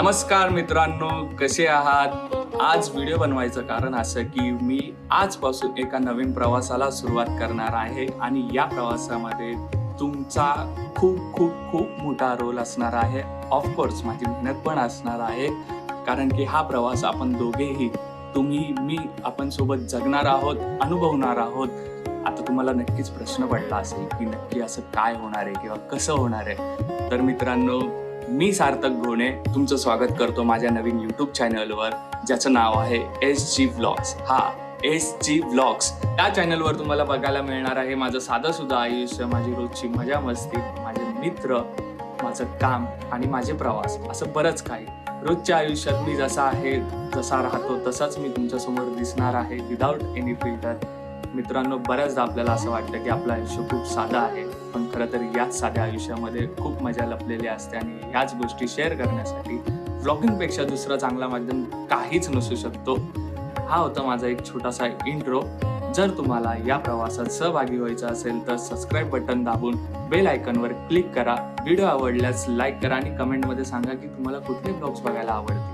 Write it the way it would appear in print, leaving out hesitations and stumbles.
नमस्कार मित्रांनो, कसे आहात? आज व्हिडिओ बनवायचं कारण असं की मी आजपासून एका नवीन प्रवासाला सुरुवात करणार आहे आणि या प्रवासामध्ये तुमचा खूप खूप खूप मोठा रोल असणार आहे. ऑफकोर्स माझी मेहनत पण असणार आहे, कारण की हा प्रवास आपण दोघेही, तुम्ही मी, आपण सोबत जगणार आहोत, अनुभवणार आहोत. आता तुम्हाला नक्कीच प्रश्न पडला असेल की नक्की असं काय होणार आहे किंवा कसं होणार आहे. तर मित्रांनो, मी सार्थक घोणे तुमचं स्वागत करतो माझ्या नवीन यूट्यूब चॅनलवर, ज्याचं नाव आहे SG व्लॉग्स. SG व्लॉग्स या चॅनलवर तुम्हाला बघायला मिळणार आहे माझं साधं सुद्धा आयुष्य, माझी रोजची मजा मस्ती, माझे मित्र, माझं काम आणि माझे प्रवास, असं बरंच काही. रोजच्या आयुष्यात मी जसा आहे, जसा राहतो तसाच मी तुमच्यासमोर दिसणार आहे, विदाउट एनी फिल्टर. मित्रांनो, बऱ्याचदा आपल्याला असं वाटतं की आपलं आयुष्य खूप साधं आहे, पण खरं तर याच साध्या आयुष्यामध्ये खूप मजा लपलेली असते आणि याच गोष्टी शेअर करण्यासाठी व्लॉगिंगपेक्षा दुसरा चांगला माध्यम काहीच नसू शकतो. हा होता माझा एक छोटासा इंट्रो. जर तुम्हाला या प्रवासात सहभागी व्हायचं असेल तर सबस्क्राईब बटन दाबून बेल आयकॉनवर क्लिक करा. व्हिडिओ आवडल्यास लाईक करा आणि कमेंटमध्ये सांगा की तुम्हाला कुठले ब्लॉग्स बघायला आवडतील.